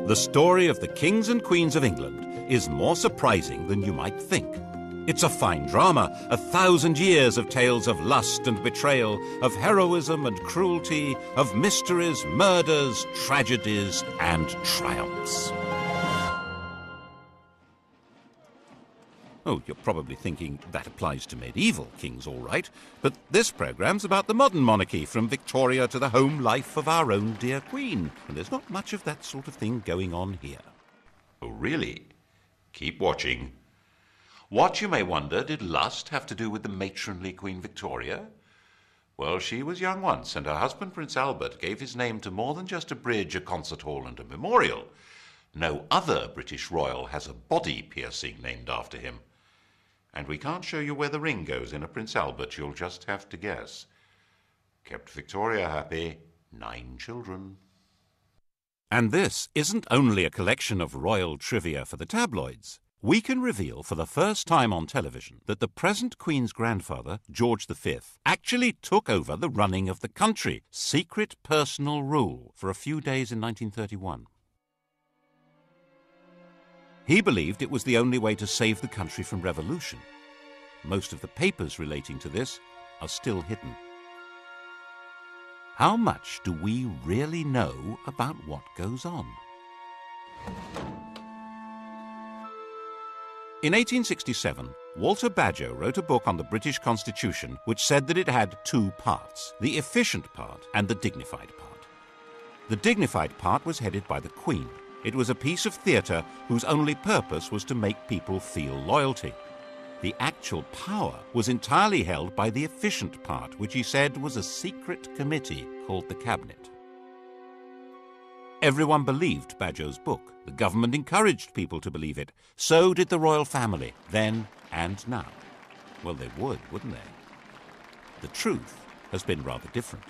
The story of the kings and queens of England is more surprising than you might think. It's a fine drama, 1,000 years of tales of lust and betrayal, of heroism and cruelty, of mysteries, murders, tragedies, and triumphs. Oh, you're probably thinking that applies to medieval kings, all right. But this programme's about the modern monarchy, from Victoria to the home life of our own dear Queen. And there's not much of that sort of thing going on here. Oh, really? Keep watching. What, you may wonder, did lust have to do with the matronly Queen Victoria? Well, she was young once, and her husband, Prince Albert, gave his name to more than just a bridge, a concert hall, and a memorial. No other British royal has a body piercing named after him. And we can't show you where the ring goes in a Prince Albert. You'll just have to guess. Kept Victoria happy, 9 children. And this isn't only a collection of royal trivia for the tabloids. We can reveal for the first time on television that the present Queen's grandfather, George V, actually took over the running of the country, secret personal rule, for a few days in 1931. He believed it was the only way to save the country from revolution. Most of the papers relating to this are still hidden. How much do we really know about what goes on? In 1867, Walter Bagehot wrote a book on the British Constitution which said that it had 2 parts, the efficient part and the dignified part. The dignified part was headed by the Queen. It was a piece of theatre whose only purpose was to make people feel loyalty. The actual power was entirely held by the efficient part, which he said was a secret committee called the Cabinet. Everyone believed Bagehot's book. The government encouraged people to believe it. So did the royal family, then and now. Well, they would, wouldn't they? The truth has been rather different.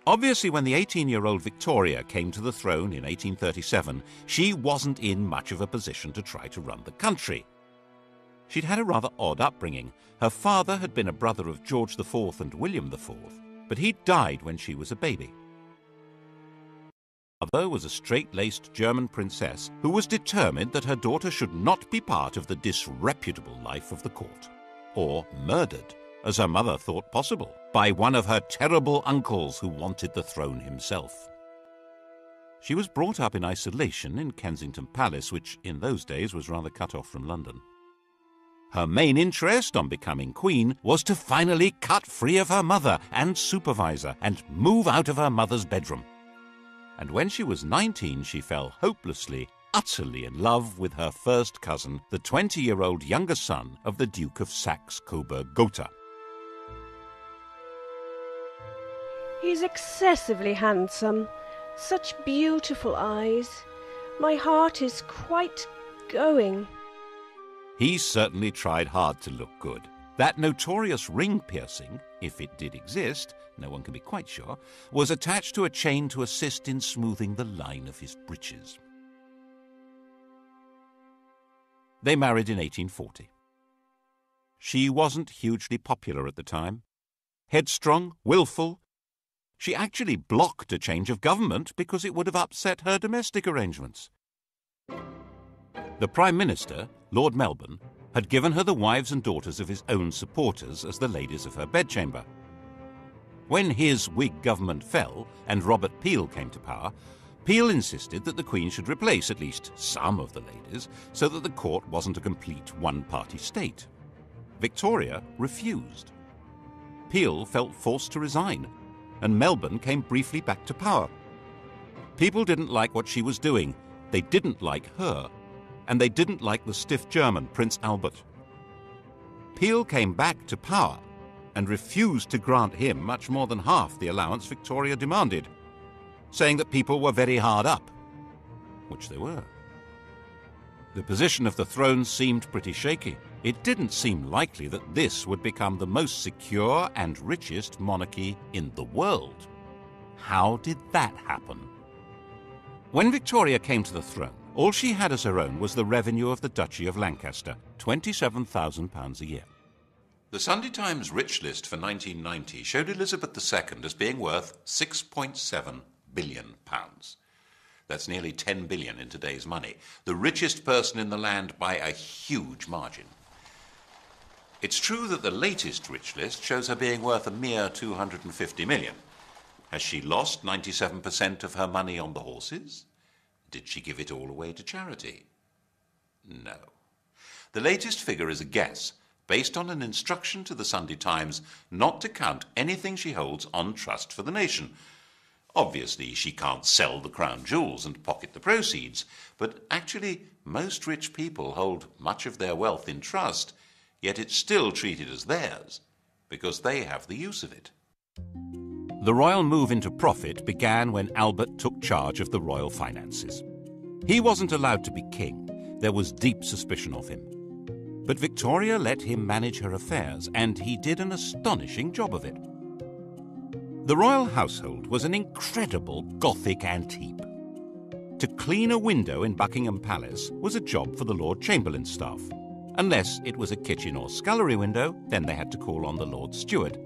Obviously, when the 18-year-old Victoria came to the throne in 1837, she wasn't in much of a position to try to run the country. She'd had a rather odd upbringing. Her father had been a brother of George IV and William IV, but he died when she was a baby. Her mother was a straight-laced German princess who was determined that her daughter should not be part of the disreputable life of the court, or murdered, as her mother thought possible, by one of her terrible uncles who wanted the throne himself. She was brought up in isolation in Kensington Palace, which in those days was rather cut off from London. Her main interest on becoming queen was to finally cut free of her mother and supervisor and move out of her mother's bedroom. And when she was 19, she fell hopelessly, utterly in love with her first cousin, the 20-year-old younger son of the Duke of Saxe-Coburg-Gotha. He's excessively handsome. Such beautiful eyes. My heart is quite going. He certainly tried hard to look good. That notorious ring piercing, if it did exist, no one can be quite sure, was attached to a chain to assist in smoothing the line of his breeches. They married in 1840. She wasn't hugely popular at the time. Headstrong, willful. She actually blocked a change of government because it would have upset her domestic arrangements. The Prime Minister, Lord Melbourne, had given her the wives and daughters of his own supporters as the ladies of her bedchamber. When his Whig government fell and Robert Peel came to power, Peel insisted that the Queen should replace at least some of the ladies so that the court wasn't a complete one-party state. Victoria refused. Peel felt forced to resign, and Melbourne came briefly back to power. People didn't like what she was doing. They didn't like her. And they didn't like the stiff German, Prince Albert. Peel came back to power and refused to grant him much more than half the allowance Victoria demanded, saying that people were very hard up, which they were. The position of the throne seemed pretty shaky. It didn't seem likely that this would become the most secure and richest monarchy in the world. How did that happen? When Victoria came to the throne, all she had as her own was the revenue of the Duchy of Lancaster, £27,000 a year. The Sunday Times rich list for 1990 showed Elizabeth II as being worth £6.7 billion pounds. That's nearly 10 billion in today's money. The richest person in the land by a huge margin. It's true that the latest rich list shows her being worth a mere 250 million. Has she lost 97% of her money on the horses? Did she give it all away to charity? No. The latest figure is a guess, based on an instruction to the Sunday Times not to count anything she holds on trust for the nation. Obviously, she can't sell the crown jewels and pocket the proceeds, but actually, most rich people hold much of their wealth in trust, yet it's still treated as theirs, because they have the use of it. The royal move into profit began when Albert took charge of the royal finances. He wasn't allowed to be king. There was deep suspicion of him. But Victoria let him manage her affairs, and he did an astonishing job of it. The royal household was an incredible Gothic antique. To clean a window in Buckingham Palace was a job for the Lord Chamberlain's staff. Unless it was a kitchen or scullery window, then they had to call on the Lord Steward.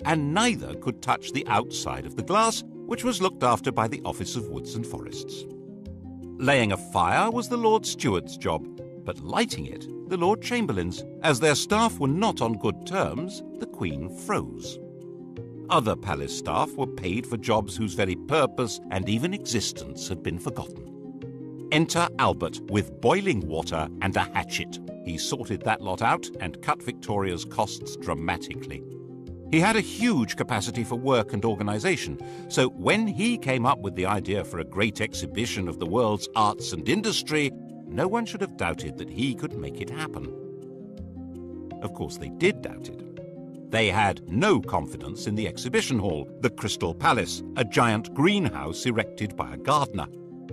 And neither could touch the outside of the glass, which was looked after by the Office of Woods and Forests. Laying a fire was the Lord Steward's job, but lighting it, the Lord Chamberlain's. As their staff were not on good terms, the Queen froze. Other palace staff were paid for jobs whose very purpose and even existence had been forgotten. Enter Albert with boiling water and a hatchet. He sorted that lot out and cut Victoria's costs dramatically. He had a huge capacity for work and organisation, so when he came up with the idea for a great exhibition of the world's arts and industry, no one should have doubted that he could make it happen. Of course, they did doubt it. They had no confidence in the exhibition hall, the Crystal Palace, a giant greenhouse erected by a gardener.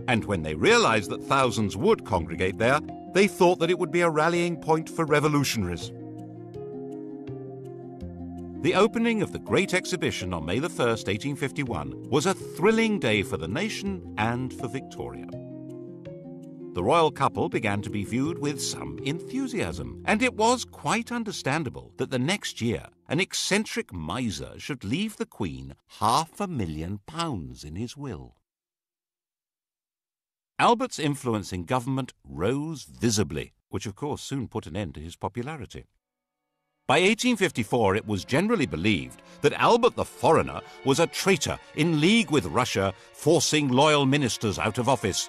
And when they realised that thousands would congregate there, they thought that it would be a rallying point for revolutionaries. The opening of the Great Exhibition on May the 1st, 1851, was a thrilling day for the nation and for Victoria. The royal couple began to be viewed with some enthusiasm, and it was quite understandable that the next year an eccentric miser should leave the Queen £500,000 in his will. Albert's influence in government rose visibly, which of course soon put an end to his popularity. By 1854 it was generally believed that Albert the Foreigner was a traitor in league with Russia, forcing loyal ministers out of office.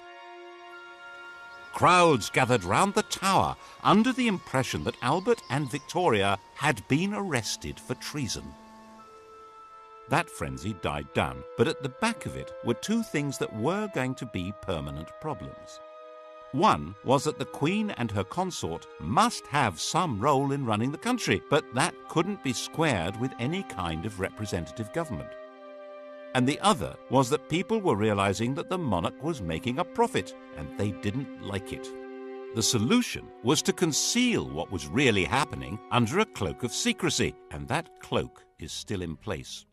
Crowds gathered round the Tower under the impression that Albert and Victoria had been arrested for treason. That frenzy died down, but at the back of it were two things that were going to be permanent problems. One was that the Queen and her consort must have some role in running the country, but that couldn't be squared with any kind of representative government. And the other was that people were realizing that the monarch was making a profit, and they didn't like it. The solution was to conceal what was really happening under a cloak of secrecy, and that cloak is still in place.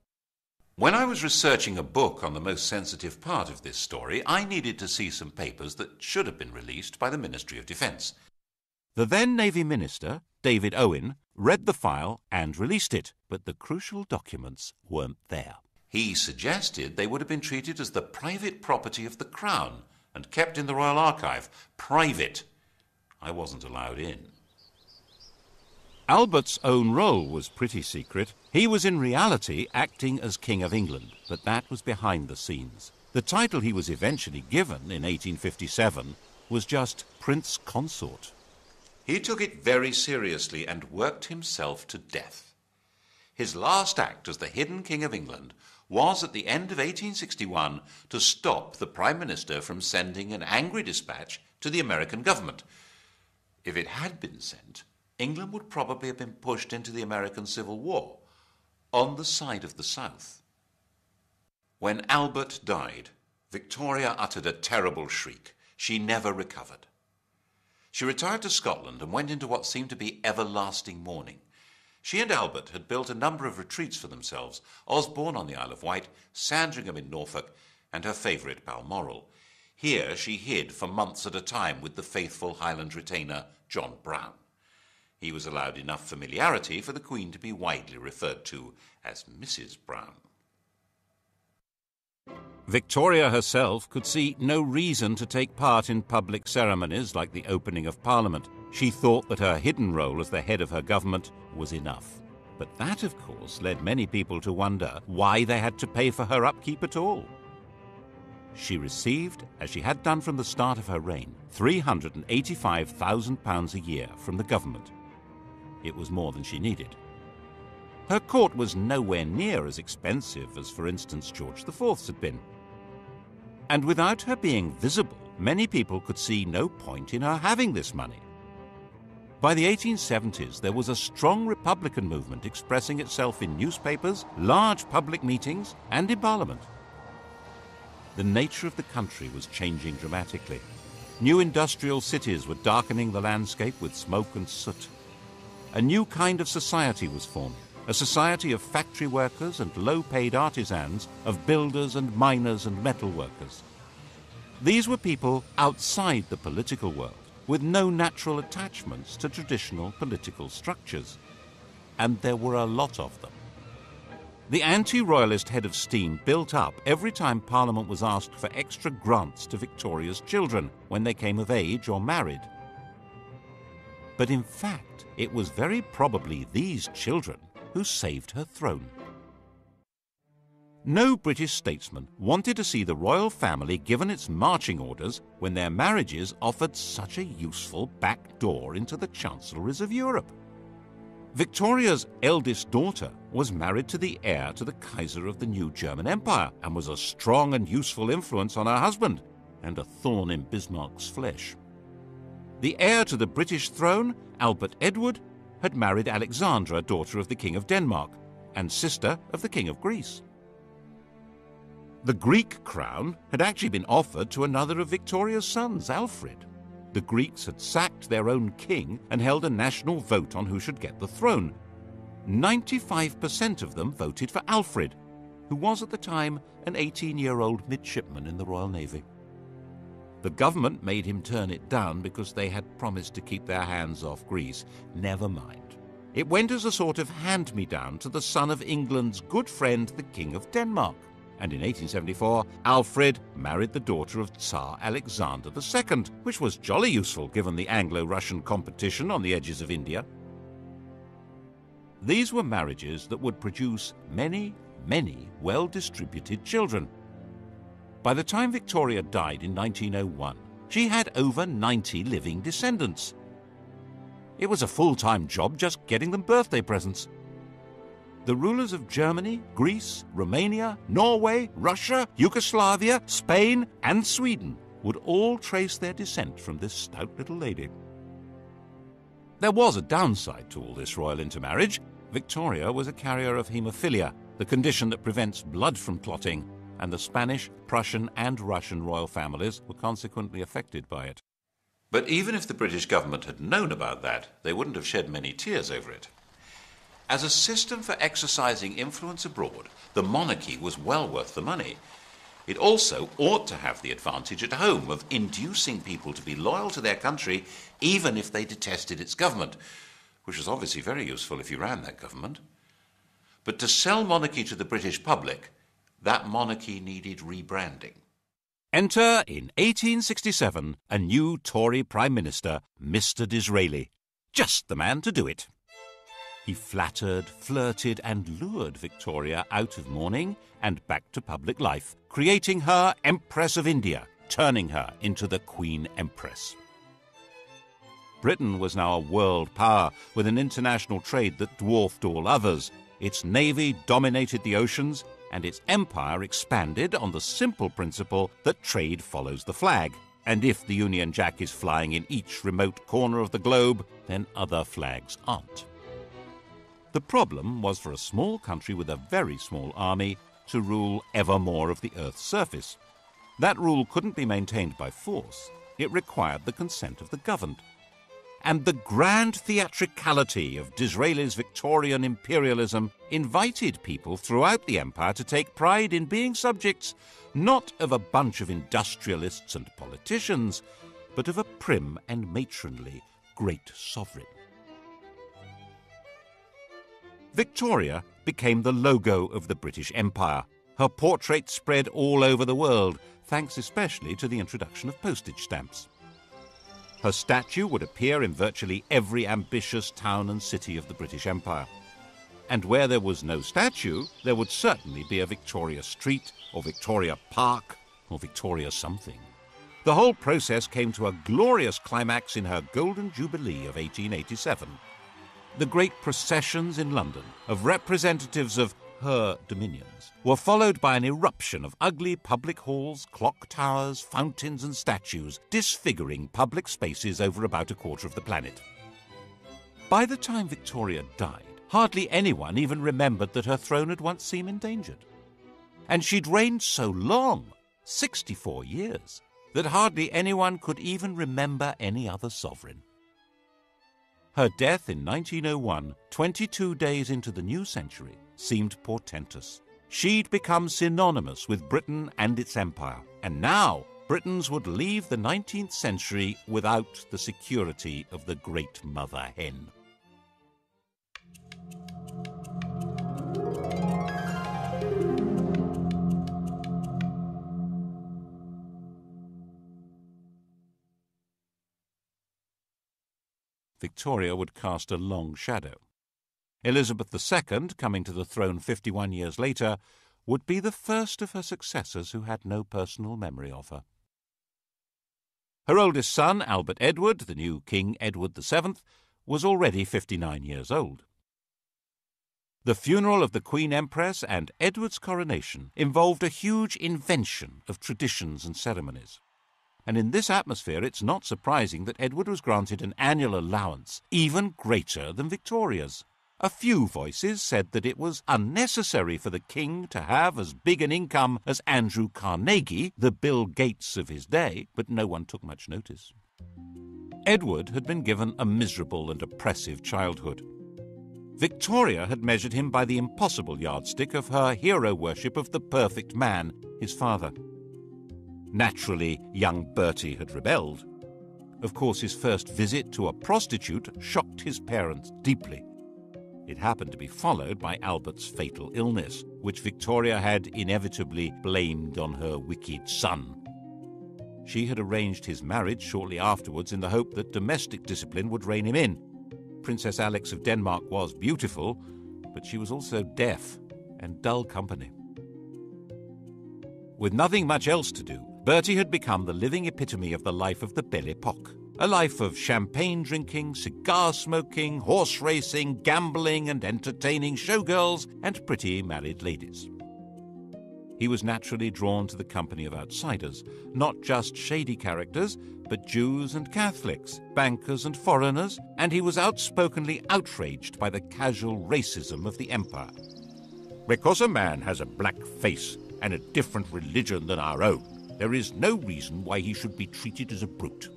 When I was researching a book on the most sensitive part of this story, I needed to see some papers that should have been released by the Ministry of Defence. The then Navy Minister, David Owen, read the file and released it, but the crucial documents weren't there. He suggested they would have been treated as the private property of the Crown and kept in the Royal Archive. Private. I wasn't allowed in. Albert's own role was pretty secret. He was in reality acting as King of England, but that was behind the scenes. The title he was eventually given in 1857 was just Prince Consort. He took it very seriously and worked himself to death. His last act as the hidden King of England was at the end of 1861 to stop the Prime Minister from sending an angry dispatch to the American government. If it had been sent, England would probably have been pushed into the American Civil War on the side of the South. When Albert died, Victoria uttered a terrible shriek. She never recovered. She retired to Scotland and went into what seemed to be everlasting mourning. She and Albert had built a number of retreats for themselves, Osborne on the Isle of Wight, Sandringham in Norfolk, and her favourite Balmoral. Here she hid for months at a time with the faithful Highland retainer John Brown. He was allowed enough familiarity for the Queen to be widely referred to as Mrs. Brown. Victoria herself could see no reason to take part in public ceremonies like the opening of Parliament. She thought that her hidden role as the head of her government was enough. But that, of course, led many people to wonder why they had to pay for her upkeep at all. She received, as she had done from the start of her reign, £385,000 a year from the government. It was more than she needed. Her court was nowhere near as expensive as, for instance, George IV's had been. And without her being visible, many people could see no point in her having this money. By the 1870s, there was a strong Republican movement expressing itself in newspapers, large public meetings, and in Parliament. The nature of the country was changing dramatically. New industrial cities were darkening the landscape with smoke and soot. A new kind of society was forming, a society of factory workers and low-paid artisans, of builders and miners and metal workers. These were people outside the political world, with no natural attachments to traditional political structures. And there were a lot of them. The anti-royalist head of steam built up every time Parliament was asked for extra grants to Victoria's children when they came of age or married. But in fact, it was very probably these children who saved her throne. No British statesman wanted to see the royal family given its marching orders when their marriages offered such a useful back door into the chancelleries of Europe. Victoria's eldest daughter was married to the heir to the Kaiser of the new German Empire and was a strong and useful influence on her husband and a thorn in Bismarck's flesh. The heir to the British throne, Albert Edward, had married Alexandra, daughter of the King of Denmark and sister of the King of Greece. The Greek crown had actually been offered to another of Victoria's sons, Alfred. The Greeks had sacked their own king and held a national vote on who should get the throne. 95% of them voted for Alfred, who was at the time an 18-year-old midshipman in the Royal Navy. The government made him turn it down because they had promised to keep their hands off Greece. Never mind. It went as a sort of hand-me-down to the son of England's good friend, the King of Denmark. And in 1874, Alfred married the daughter of Tsar Alexander II, which was jolly useful given the Anglo-Russian competition on the edges of India. These were marriages that would produce many, many well-distributed children. By the time Victoria died in 1901, she had over 90 living descendants. It was a full-time job just getting them birthday presents. The rulers of Germany, Greece, Romania, Norway, Russia, Yugoslavia, Spain, and Sweden would all trace their descent from this stout little lady. There was a downside to all this royal intermarriage. Victoria was a carrier of haemophilia, the condition that prevents blood from clotting, and the Spanish, Prussian, and Russian royal families were consequently affected by it. But even if the British government had known about that, they wouldn't have shed many tears over it. As a system for exercising influence abroad, the monarchy was well worth the money. It also ought to have the advantage at home of inducing people to be loyal to their country even if they detested its government, which was obviously very useful if you ran that government. But to sell monarchy to the British public, that monarchy needed rebranding. Enter, in 1867, a new Tory Prime Minister, Mr. Disraeli. Just the man to do it. He flattered, flirted, and lured Victoria out of mourning and back to public life, creating her Empress of India, turning her into the Queen Empress. Britain was now a world power with an international trade that dwarfed all others. Its navy dominated the oceans, and its empire expanded on the simple principle that trade follows the flag. And if the Union Jack is flying in each remote corner of the globe, then other flags aren't. The problem was for a small country with a very small army to rule ever more of the Earth's surface. That rule couldn't be maintained by force. It required the consent of the governed. And the grand theatricality of Disraeli's Victorian imperialism invited people throughout the empire to take pride in being subjects not of a bunch of industrialists and politicians, but of a prim and matronly great sovereign. Victoria became the logo of the British Empire, Her portrait spread all over the world, thanks especially to the introduction of postage stamps. Her statue would appear in virtually every ambitious town and city of the British Empire. And where there was no statue, there would certainly be a Victoria Street, or Victoria Park, or Victoria something. The whole process came to a glorious climax in her Golden Jubilee of 1887. The great processions in London of representatives of her dominions were followed by an eruption of ugly public halls, clock towers, fountains and statues, disfiguring public spaces over about a quarter of the planet. By the time Victoria died, hardly anyone even remembered that her throne had once seemed endangered. And she'd reigned so long, 64 years, that hardly anyone could even remember any other sovereign. Her death in 1901, 22 days into the new century, seemed portentous. She'd become synonymous with Britain and its empire, and now Britons would leave the 19th century without the security of the great mother hen. Victoria would cast a long shadow. Elizabeth II, coming to the throne 51 years later, would be the first of her successors who had no personal memory of her. Her oldest son, Albert Edward, the new King Edward VII, was already 59 years old. The funeral of the Queen Empress and Edward's coronation involved a huge invention of traditions and ceremonies. And in this atmosphere, it's not surprising that Edward was granted an annual allowance even greater than Victoria's. A few voices said that it was unnecessary for the king to have as big an income as Andrew Carnegie, the Bill Gates of his day, but no one took much notice. Edward had been given a miserable and oppressive childhood. Victoria had measured him by the impossible yardstick of her hero worship of the perfect man, his father. Naturally, young Bertie had rebelled. Of course, his first visit to a prostitute shocked his parents deeply. It happened to be followed by Albert's fatal illness, which Victoria had inevitably blamed on her wicked son. She had arranged his marriage shortly afterwards in the hope that domestic discipline would rein him in. Princess Alix of Denmark was beautiful, but she was also deaf and dull company. With nothing much else to do, Bertie had become the living epitome of the life of the Belle Epoque. A life of champagne drinking, cigar smoking, horse racing, gambling and entertaining showgirls and pretty married ladies. He was naturally drawn to the company of outsiders, not just shady characters, but Jews and Catholics, bankers and foreigners, and he was outspokenly outraged by the casual racism of the empire. Because a man has a black face and a different religion than our own, there is no reason why he should be treated as a brute.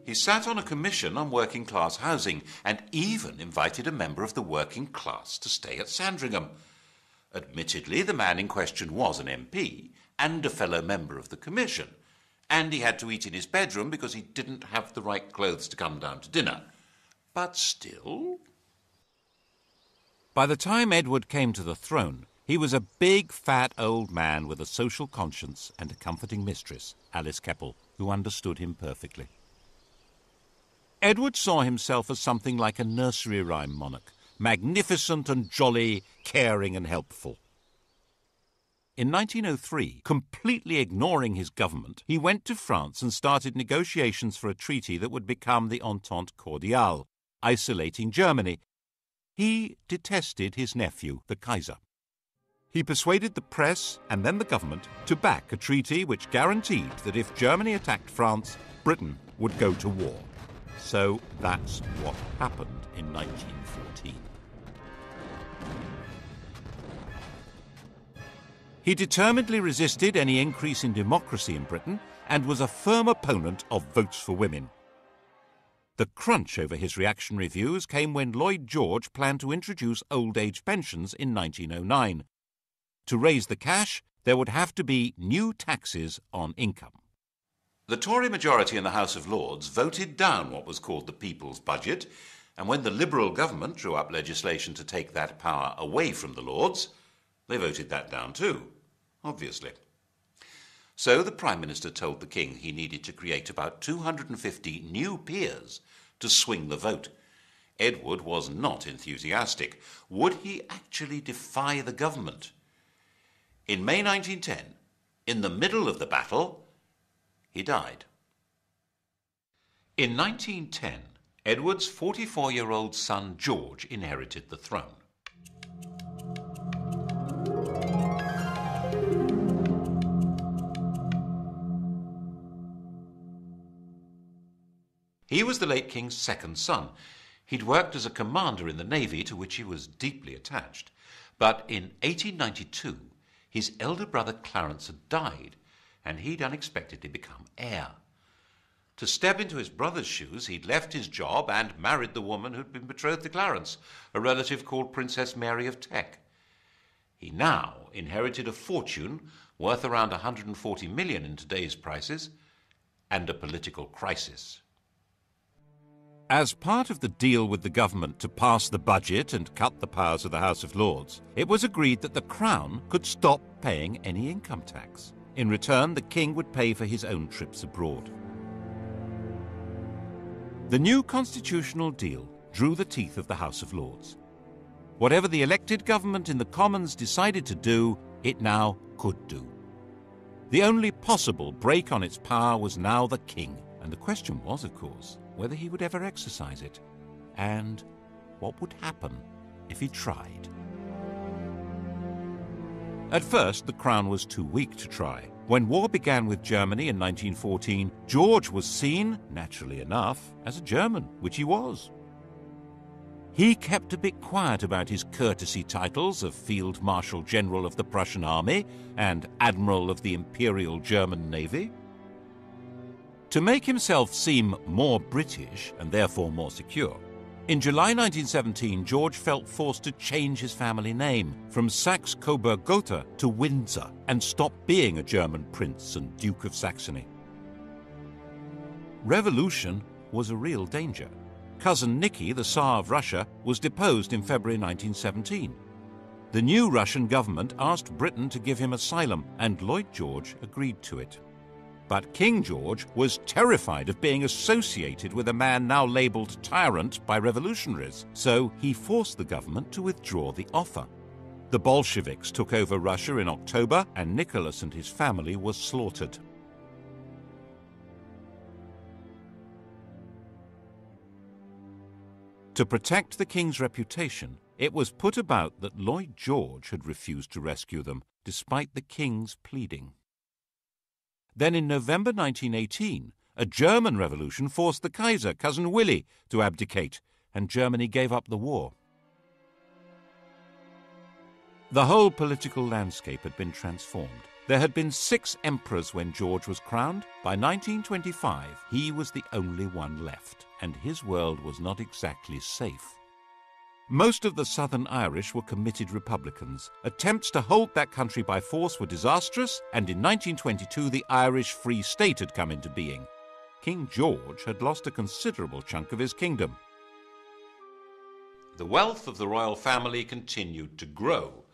He sat on a commission on working-class housing and even invited a member of the working class to stay at Sandringham. Admittedly, the man in question was an MP and a fellow member of the commission, and he had to eat in his bedroom because he didn't have the right clothes to come down to dinner. But still... By the time Edward came to the throne, he was a big, fat old man with a social conscience and a comforting mistress, Alice Keppel, who understood him perfectly. Edward saw himself as something like a nursery rhyme monarch, magnificent and jolly, caring and helpful. In 1903, completely ignoring his government, he went to France and started negotiations for a treaty that would become the Entente Cordiale, isolating Germany. He detested his nephew, the Kaiser. He persuaded the press and then the government to back a treaty which guaranteed that if Germany attacked France, Britain would go to war. So that's what happened in 1914. He determinedly resisted any increase in democracy in Britain and was a firm opponent of votes for women. The crunch over his reactionary views came when Lloyd George planned to introduce old age pensions in 1909. To raise the cash, there would have to be new taxes on income. The Tory majority in the House of Lords voted down what was called the People's Budget, and when the Liberal government drew up legislation to take that power away from the Lords, they voted that down too. obviously. So the Prime Minister told the King he needed to create about 250 new peers to swing the vote. Edward was not enthusiastic. Would he actually defy the government? In May 1910, in the middle of the battle, he died. In 1910, Edward's 44-year-old son George inherited the throne. He was the late King's second son. He'd worked as a commander in the Navy, to which he was deeply attached. But in 1892, his elder brother Clarence had died, and he'd unexpectedly become heir. To step into his brother's shoes, he'd left his job and married the woman who'd been betrothed to Clarence, a relative called Princess Mary of Teck. He now inherited a fortune worth around 140 million in today's prices, and a political crisis. As part of the deal with the government to pass the budget and cut the powers of the House of Lords, it was agreed that the Crown could stop paying any income tax. In return, the King would pay for his own trips abroad. The new constitutional deal drew the teeth of the House of Lords. Whatever the elected government in the Commons decided to do, it now could do. The only possible break on its power was now the King, and the question was, of course, whether he would ever exercise it, and what would happen if he tried. At first, the Crown was too weak to try. When war began with Germany in 1914, George was seen, naturally enough, as a German, which he was. He kept a bit quiet about his courtesy titles of Field Marshal General of the Prussian Army and Admiral of the Imperial German Navy. To make himself seem more British and therefore more secure, in July 1917, George felt forced to change his family name from Saxe-Coburg-Gotha to Windsor and stop being a German prince and Duke of Saxony. Revolution was a real danger. Cousin Nicky, the Tsar of Russia, was deposed in February 1917. The new Russian government asked Britain to give him asylum, and Lloyd George agreed to it. But King George was terrified of being associated with a man now labelled tyrant by revolutionaries, so he forced the government to withdraw the offer. The Bolsheviks took over Russia in October, and Nicholas and his family were slaughtered. To protect the king's reputation, it was put about that Lloyd George had refused to rescue them, despite the king's pleading. Then in November 1918, a German revolution forced the Kaiser, Cousin Willy, to abdicate, and Germany gave up the war. The whole political landscape had been transformed. There had been 6 emperors when George was crowned. By 1925, he was the only one left, and his world was not exactly safe. Most of the Southern Irish were committed Republicans. Attempts to hold that country by force were disastrous, and in 1922 the Irish Free State had come into being. King George had lost a considerable chunk of his kingdom. The wealth of the royal family continued to grow,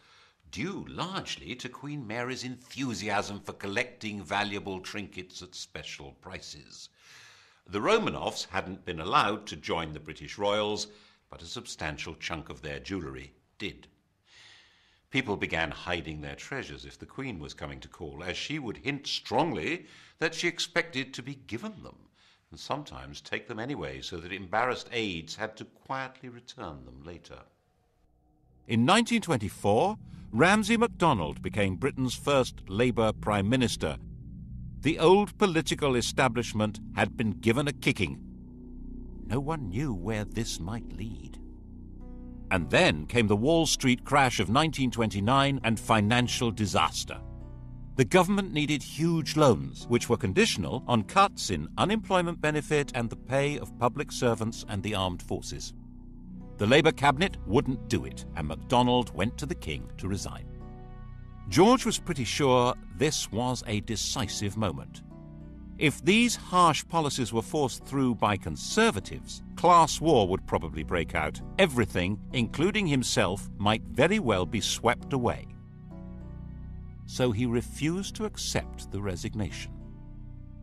due largely to Queen Mary's enthusiasm for collecting valuable trinkets at special prices. The Romanovs hadn't been allowed to join the British royals, but a substantial chunk of their jewellery did. People began hiding their treasures if the Queen was coming to call, as she would hint strongly that she expected to be given them, and sometimes take them anyway, so that embarrassed aides had to quietly return them later. In 1924, Ramsay MacDonald became Britain's first Labour Prime Minister. The old political establishment had been given a kicking. No one knew where this might lead. And then came the Wall Street crash of 1929 and financial disaster. The government needed huge loans, which were conditional on cuts in unemployment benefit and the pay of public servants and the armed forces. The Labour cabinet wouldn't do it, and MacDonald went to the King to resign. George was pretty sure this was a decisive moment. If these harsh policies were forced through by Conservatives, class war would probably break out. Everything, including himself, might very well be swept away. so he refused to accept the resignation.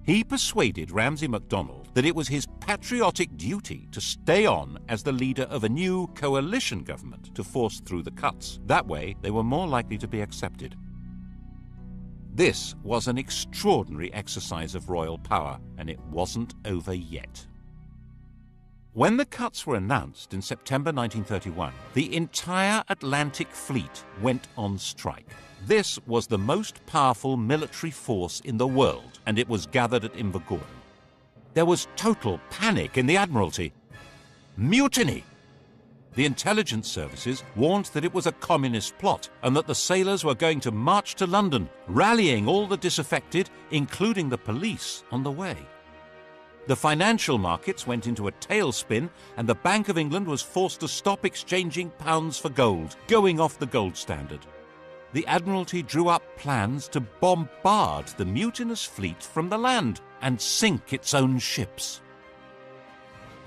He persuaded Ramsay MacDonald that it was his patriotic duty to stay on as the leader of a new coalition government to force through the cuts. That way, they were more likely to be accepted. This was an extraordinary exercise of royal power, and it wasn't over yet. When the cuts were announced in September 1931, the entire Atlantic Fleet went on strike. This was the most powerful military force in the world, and it was gathered at Invergordon. There was total panic in the Admiralty. Mutiny! The intelligence services warned that it was a communist plot and that the sailors were going to march to London, rallying all the disaffected, including the police, on the way. The financial markets went into a tailspin, and the Bank of England was forced to stop exchanging pounds for gold, going off the gold standard. The Admiralty drew up plans to bombard the mutinous fleet from the land and sink its own ships.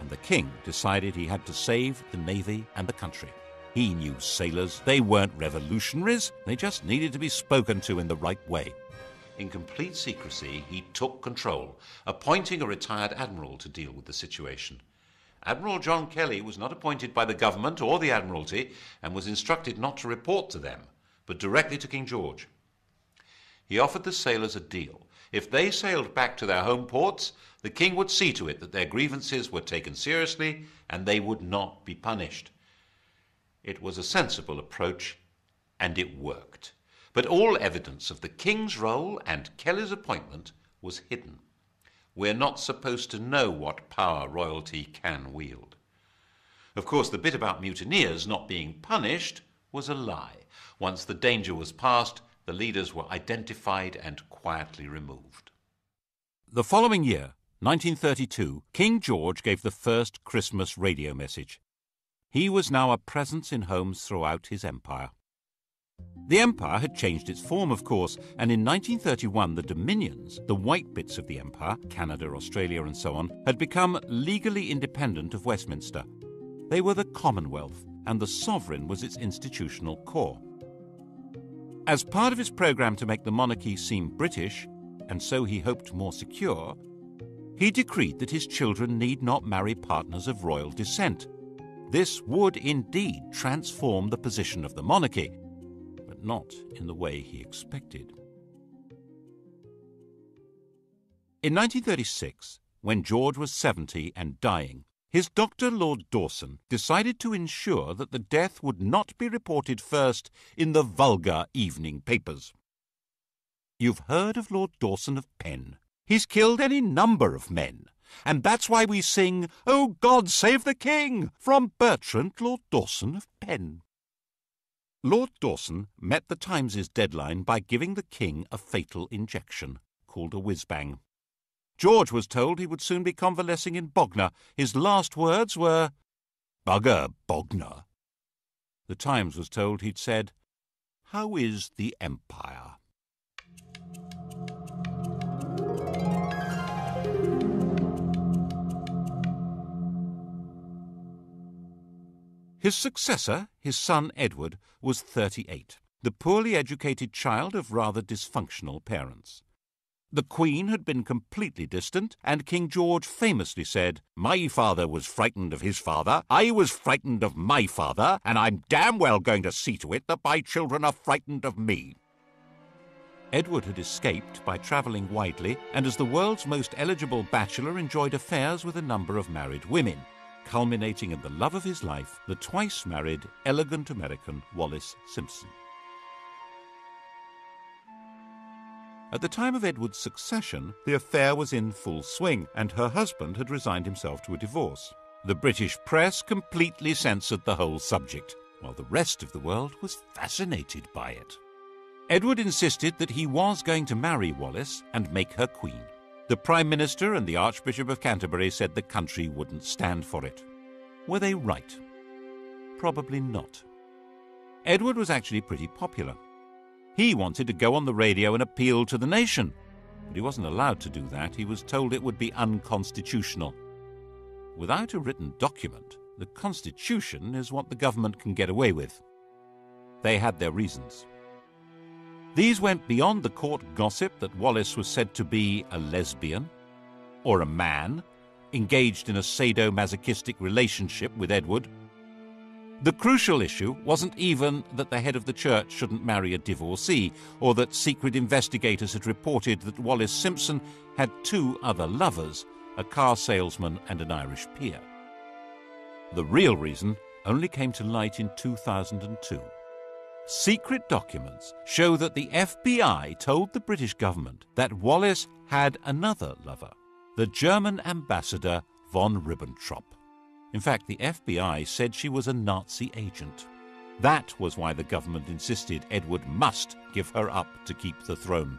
And the king decided he had to save the navy and the country. He knew sailors. They weren't revolutionaries. They just needed to be spoken to in the right way. In complete secrecy, he took control, appointing a retired admiral to deal with the situation. Admiral John Kelly was not appointed by the government or the Admiralty and was instructed not to report to them, but directly to King George. He offered the sailors a deal. If they sailed back to their home ports, the king would see to it that their grievances were taken seriously and they would not be punished. It was a sensible approach, and it worked. But all evidence of the king's role and Kelly's appointment was hidden. We're not supposed to know what power royalty can wield. Of course, the bit about mutineers not being punished was a lie. Once the danger was past, the leaders were identified and quietly removed. The following year, 1932, King George gave the first Christmas radio message. He was now a presence in homes throughout his empire. The empire had changed its form, of course, and in 1931 the dominions, the white bits of the empire, Canada, Australia and so on, had become legally independent of Westminster. They were the Commonwealth, and the sovereign was its institutional core. As part of his programme to make the monarchy seem British, and so he hoped more secure, he decreed that his children need not marry partners of royal descent. This would indeed transform the position of the monarchy, but not in the way he expected. In 1936, when George was 70 and dying, his doctor, Lord Dawson, decided to ensure that the death would not be reported first in the vulgar evening papers. You've heard of Lord Dawson of Penn. He's killed any number of men, and that's why we sing, "Oh God, save the King," from Bertrand, Lord Dawson of Penn. Lord Dawson met the Times' deadline by giving the king a fatal injection, called a whiz-bang. George was told he would soon be convalescing in Bognor. His last words were, "Bugger Bognor." The Times was told he'd said, "How is the Empire?" His successor, his son Edward, was 38, the poorly educated child of rather dysfunctional parents. The Queen had been completely distant, and King George famously said, "My father was frightened of his father, I was frightened of my father, and I'm damn well going to see to it that my children are frightened of me." Edward had escaped by travelling widely, and as the world's most eligible bachelor enjoyed affairs with a number of married women, culminating in the love of his life, the twice-married, elegant American Wallis Simpson. At the time of Edward's succession, the affair was in full swing, and her husband had resigned himself to a divorce. The British press completely censored the whole subject, while the rest of the world was fascinated by it. Edward insisted that he was going to marry Wallis and make her queen. The Prime Minister and the Archbishop of Canterbury said the country wouldn't stand for it. Were they right? Probably not. Edward was actually pretty popular. He wanted to go on the radio and appeal to the nation, but he wasn't allowed to do that. He was told it would be unconstitutional. Without a written document, the Constitution is what the government can get away with. They had their reasons. These went beyond the court gossip that Wallis was said to be a lesbian or a man engaged in a sadomasochistic relationship with Edward. The crucial issue wasn't even that the head of the church shouldn't marry a divorcee, or that secret investigators had reported that Wallis Simpson had 2 other lovers, a car salesman and an Irish peer. The real reason only came to light in 2002. Secret documents show that the FBI told the British government that Wallis had another lover, the German ambassador von Ribbentrop. In fact, the FBI said she was a Nazi agent. That was why the government insisted Edward must give her up to keep the throne.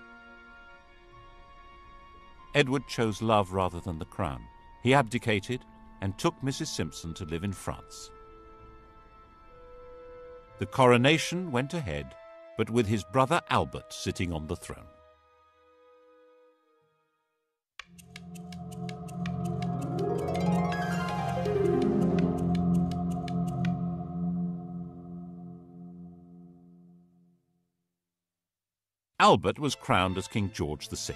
Edward chose love rather than the crown. He abdicated and took Mrs. Simpson to live in France. The coronation went ahead, but with his brother Albert sitting on the throne. Albert was crowned as King George VI.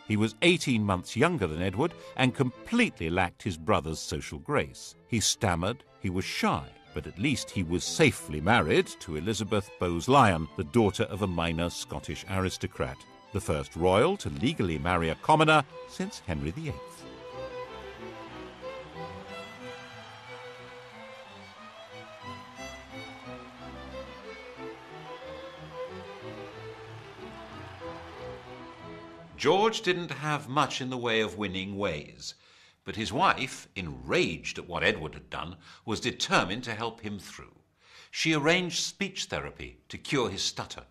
He was 18 months younger than Edward and completely lacked his brother's social grace. He stammered, he was shy, but at least he was safely married to Elizabeth Bowes-Lyon, the daughter of a minor Scottish aristocrat, the first royal to legally marry a commoner since Henry VIII. George didn't have much in the way of winning ways, but his wife, enraged at what Edward had done, was determined to help him through. She arranged speech therapy to cure his stutter.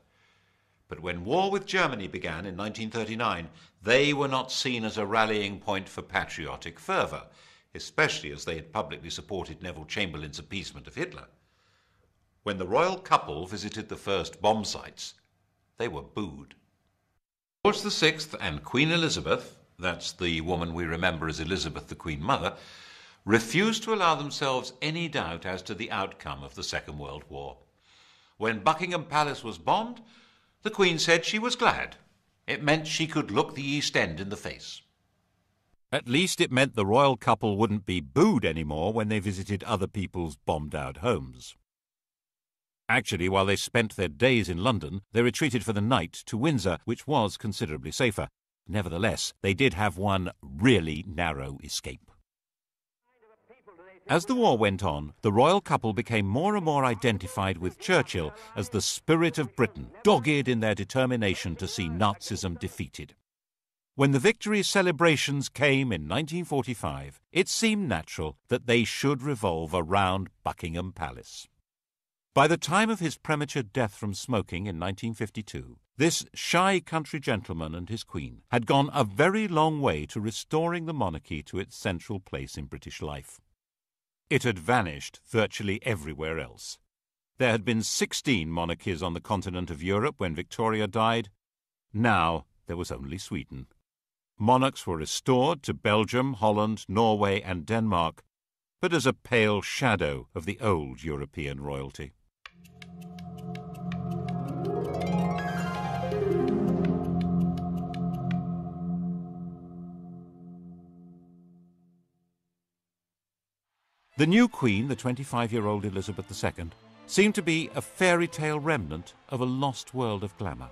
But when war with Germany began in 1939, they were not seen as a rallying point for patriotic fervour, especially as they had publicly supported Neville Chamberlain's appeasement of Hitler. When the royal couple visited the first bomb sites, they were booed. George VI and Queen Elizabeth, that's the woman we remember as Elizabeth the Queen Mother, refused to allow themselves any doubt as to the outcome of the Second World War. When Buckingham Palace was bombed, the Queen said she was glad. It meant she could look the East End in the face. At least it meant the royal couple wouldn't be booed anymore when they visited other people's bombed-out homes. Actually, while they spent their days in London, they retreated for the night to Windsor, which was considerably safer. Nevertheless, they did have one really narrow escape. As the war went on, the royal couple became more and more identified with Churchill as the spirit of Britain, dogged in their determination to see Nazism defeated. When the victory celebrations came in 1945, it seemed natural that they should revolve around Buckingham Palace. By the time of his premature death from smoking in 1952, this shy country gentleman and his queen had gone a very long way to restoring the monarchy to its central place in British life. It had vanished virtually everywhere else. There had been 16 monarchies on the continent of Europe when Victoria died. Now there was only Sweden. Monarchs were restored to Belgium, Holland, Norway and Denmark, but as a pale shadow of the old European royalty. The new queen, the 25-year-old Elizabeth II, seemed to be a fairy tale remnant of a lost world of glamour.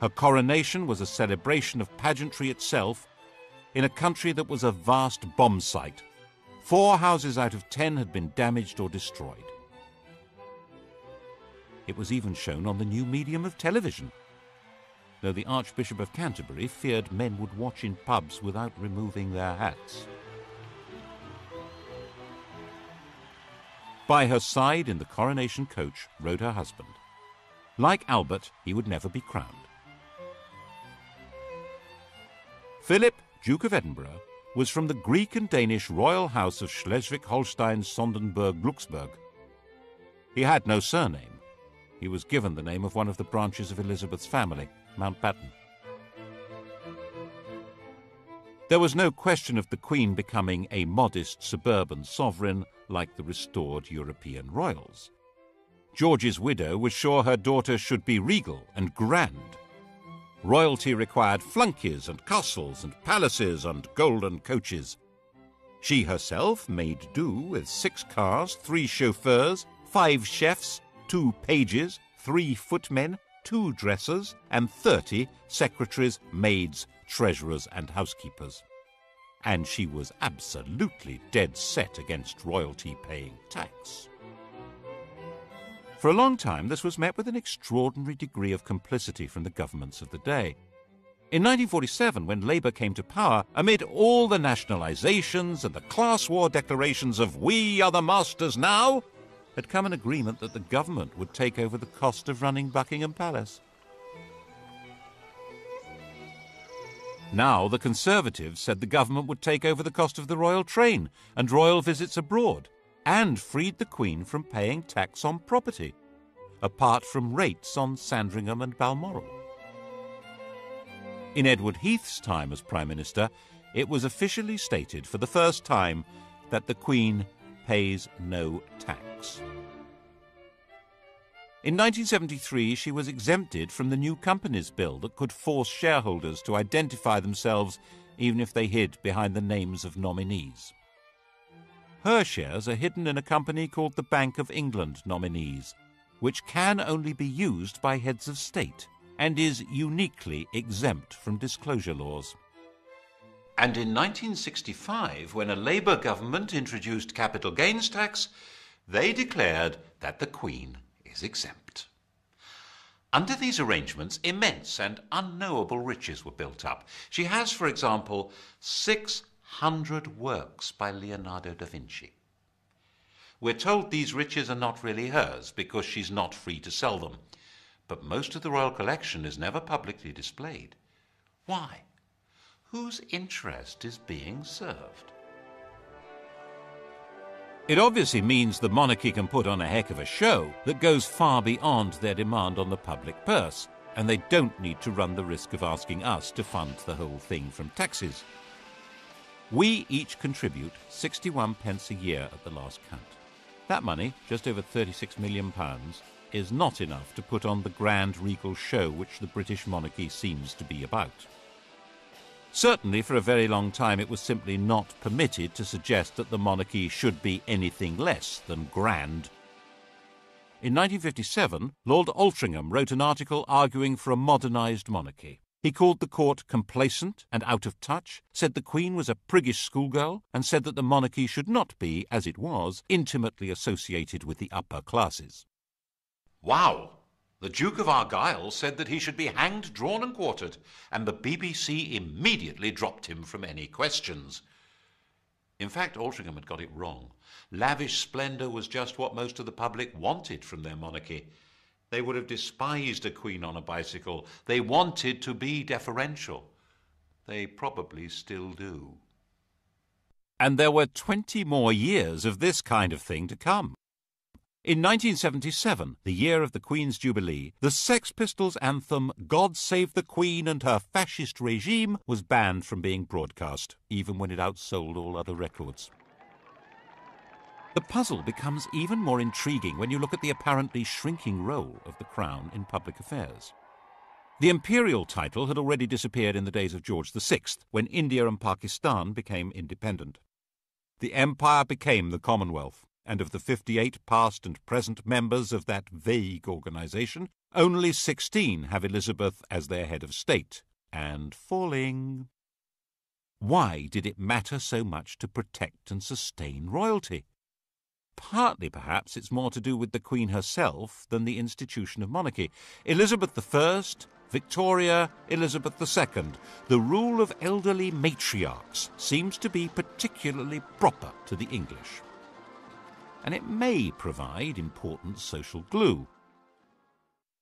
Her coronation was a celebration of pageantry itself in a country that was a vast bomb site. 4 houses out of 10 had been damaged or destroyed. It was even shown on the new medium of television, though the Archbishop of Canterbury feared men would watch in pubs without removing their hats. By her side in the coronation coach rode her husband. Like Albert, he would never be crowned. Philip, Duke of Edinburgh, was from the Greek and Danish royal house of Schleswig-Holstein-Sonderburg-Glücksburg. He had no surname. He was given the name of one of the branches of Elizabeth's family, Mountbatten. There was no question of the Queen becoming a modest suburban sovereign like the restored European royals. George's widow was sure her daughter should be regal and grand. Royalty required flunkies and castles and palaces and golden coaches. She herself made do with 6 cars, 3 chauffeurs, 5 chefs, 2 pages, 3 footmen, 2 dressers, and 30 secretaries, maids, treasurers, and housekeepers. And she was absolutely dead set against royalty paying tax. For a long time, this was met with an extraordinary degree of complicity from the governments of the day. In 1947, when Labour came to power, amid all the nationalisations and the class war declarations of "we are the masters now," had come an agreement that the government would take over the cost of running Buckingham Palace. Now the Conservatives said the government would take over the cost of the royal train and royal visits abroad, and freed the Queen from paying tax on property, apart from rates on Sandringham and Balmoral. In Edward Heath's time as Prime Minister, it was officially stated for the first time that the Queen pays no tax. In 1973, she was exempted from the new Companies Bill that could force shareholders to identify themselves even if they hid behind the names of nominees. Her shares are hidden in a company called the Bank of England Nominees, which can only be used by heads of state and is uniquely exempt from disclosure laws. And in 1965, when a Labour government introduced capital gains tax, they declared that the Queen is exempt. Under these arrangements, immense and unknowable riches were built up. She has, for example, 600 works by Leonardo da Vinci. We're told these riches are not really hers because she's not free to sell them, but most of the royal collection is never publicly displayed. Why? Whose interest is being served? It obviously means the monarchy can put on a heck of a show that goes far beyond their demand on the public purse, and they don't need to run the risk of asking us to fund the whole thing from taxes. We each contribute 61 pence a year at the last count. That money, just over £36 million, is not enough to put on the grand regal show which the British monarchy seems to be about. Certainly, for a very long time, it was simply not permitted to suggest that the monarchy should be anything less than grand. In 1957, Lord Altrincham wrote an article arguing for a modernised monarchy. He called the court complacent and out of touch, said the Queen was a priggish schoolgirl, and said that the monarchy should not be, as it was, intimately associated with the upper classes. Wow! The Duke of Argyll said that he should be hanged, drawn and quartered, and the BBC immediately dropped him from any questions. In fact, Altrincham had got it wrong. Lavish splendour was just what most of the public wanted from their monarchy. They would have despised a queen on a bicycle. They wanted to be deferential. They probably still do. And there were 20 more years of this kind of thing to come. In 1977, the year of the Queen's Jubilee, the Sex Pistols' anthem "God Save the Queen and Her Fascist Regime" was banned from being broadcast, even when it outsold all other records. The puzzle becomes even more intriguing when you look at the apparently shrinking role of the Crown in public affairs. The imperial title had already disappeared in the days of George VI, when India and Pakistan became independent. The empire became the Commonwealth, and of the 58 past and present members of that vague organisation, only 16 have Elizabeth as their head of state, and falling. Why did it matter so much to protect and sustain royalty? Partly, perhaps, it's more to do with the Queen herself than the institution of monarchy. Elizabeth I, Victoria, Elizabeth II, the rule of elderly matriarchs seems to be particularly proper to the English. And it may provide important social glue.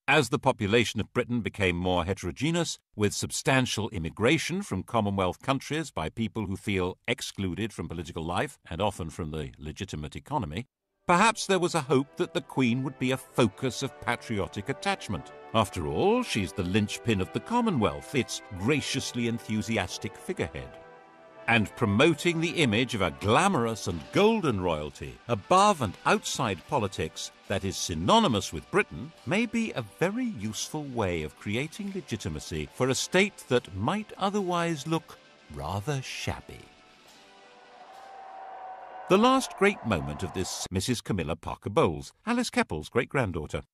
As the population of Britain became more heterogeneous, with substantial immigration from Commonwealth countries by people who feel excluded from political life and often from the legitimate economy, perhaps there was a hope that the Queen would be a focus of patriotic attachment. After all, she's the linchpin of the Commonwealth, its graciously enthusiastic figurehead. And promoting the image of a glamorous and golden royalty above and outside politics that is synonymous with Britain may be a very useful way of creating legitimacy for a state that might otherwise look rather shabby. The last great moment of this Mrs. Camilla Parker Bowles, Alice Keppel's great-granddaughter.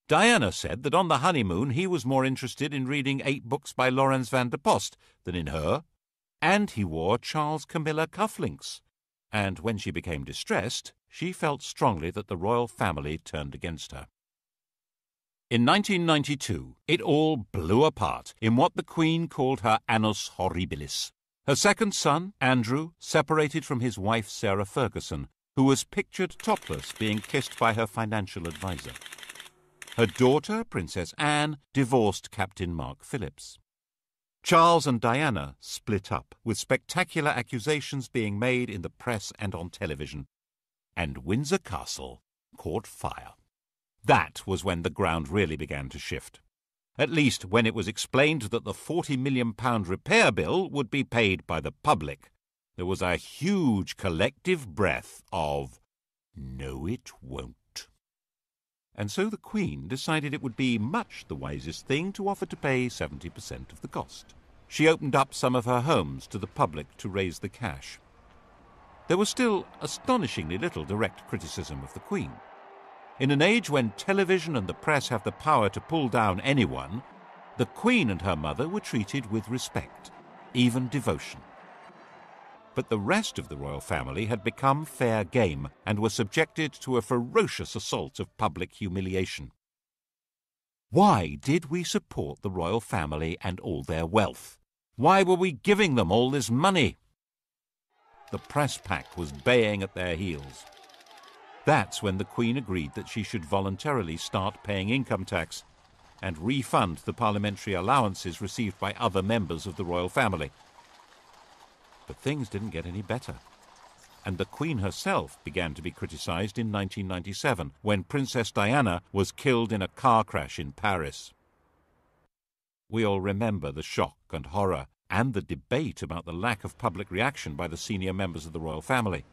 Diana said that on the honeymoon he was more interested in reading 8 books by Laurens van der Post than in her, and he wore Charles Camilla cufflinks. And when she became distressed, she felt strongly that the royal family turned against her. In 1992, it all blew apart in what the Queen called her annus horribilis. Her second son, Andrew, separated from his wife Sarah Ferguson, who was pictured topless being kissed by her financial advisor. Her daughter, Princess Anne, divorced Captain Mark Phillips. Charles and Diana split up, with spectacular accusations being made in the press and on television. And Windsor Castle caught fire. That was when the ground really began to shift. At least when it was explained that the £40 million repair bill would be paid by the public. There was a huge collective breath of, "No, it won't." And so the Queen decided it would be much the wisest thing to offer to pay 70% of the cost. She opened up some of her homes to the public to raise the cash. There was still astonishingly little direct criticism of the Queen. In an age when television and the press have the power to pull down anyone, the Queen and her mother were treated with respect, even devotion. But the rest of the royal family had become fair game and were subjected to a ferocious assault of public humiliation. Why did we support the royal family and all their wealth? Why were we giving them all this money? The press pack was baying at their heels. That's when the Queen agreed that she should voluntarily start paying income tax and refund the parliamentary allowances received by other members of the royal family. But things didn't get any better. And the Queen herself began to be criticised in 1997, when Princess Diana was killed in a car crash in Paris. We all remember the shock and horror and the debate about the lack of public reaction by the senior members of the royal family.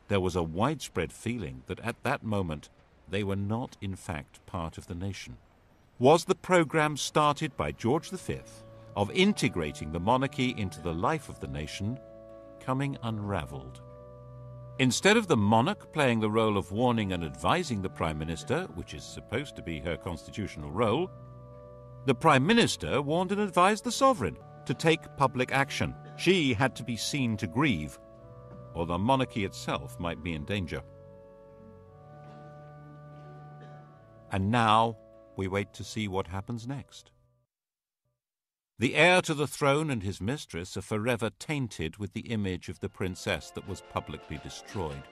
There was a widespread feeling that at that moment they were not in fact part of the nation. Was the programme started by George V of integrating the monarchy into the life of the nation coming unravelled? Instead of the monarch playing the role of warning and advising the Prime Minister, which is supposed to be her constitutional role, the Prime Minister warned and advised the sovereign to take public action. She had to be seen to grieve, or the monarchy itself might be in danger. And now we wait to see what happens next. The heir to the throne and his mistress are forever tainted with the image of the princess that was publicly destroyed.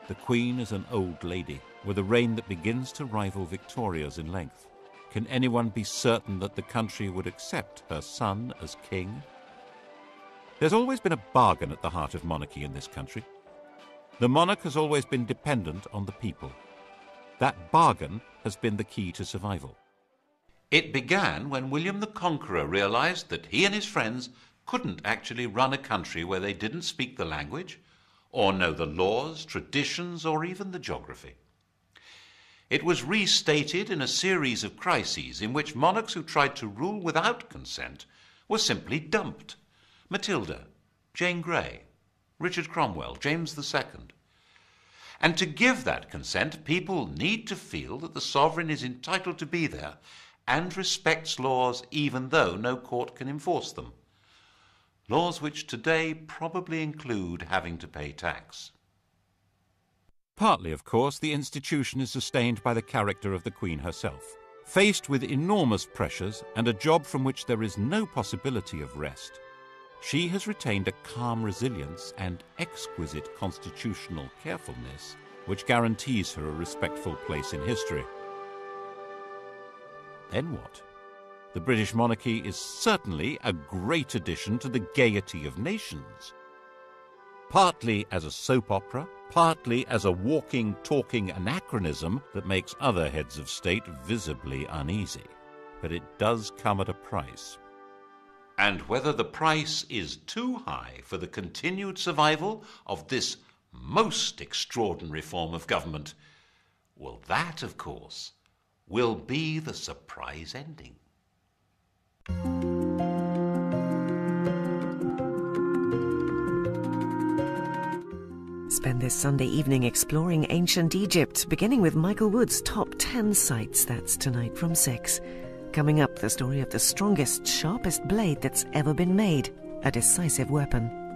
The Queen is an old lady, with a reign that begins to rival Victoria's in length. Can anyone be certain that the country would accept her son as king? There's always been a bargain at the heart of monarchy in this country. The monarch has always been dependent on the people. That bargain has been the key to survival. It began when William the Conqueror realized that he and his friends couldn't actually run a country where they didn't speak the language, or know the laws, traditions, or even the geography. It was restated in a series of crises in which monarchs who tried to rule without consent were simply dumped. Matilda, Jane Grey, Richard Cromwell, James II. And to give that consent, people need to feel that the sovereign is entitled to be there and respects laws even though no court can enforce them. Laws which today probably include having to pay tax. Partly, of course, the institution is sustained by the character of the Queen herself. Faced with enormous pressures and a job from which there is no possibility of rest, she has retained a calm resilience and exquisite constitutional carefulness which guarantees her a respectful place in history. Then what? The British monarchy is certainly a great addition to the gaiety of nations. Partly as a soap opera, partly as a walking, talking anachronism that makes other heads of state visibly uneasy. But it does come at a price. and whether the price is too high for the continued survival of this most extraordinary form of government, well, that, of course, will be the surprise ending. Spend this Sunday evening exploring ancient Egypt, beginning with Michael Wood's top 10 sites. That's tonight from 6. Coming up, the story of the strongest, sharpest blade that's ever been made, a decisive weapon.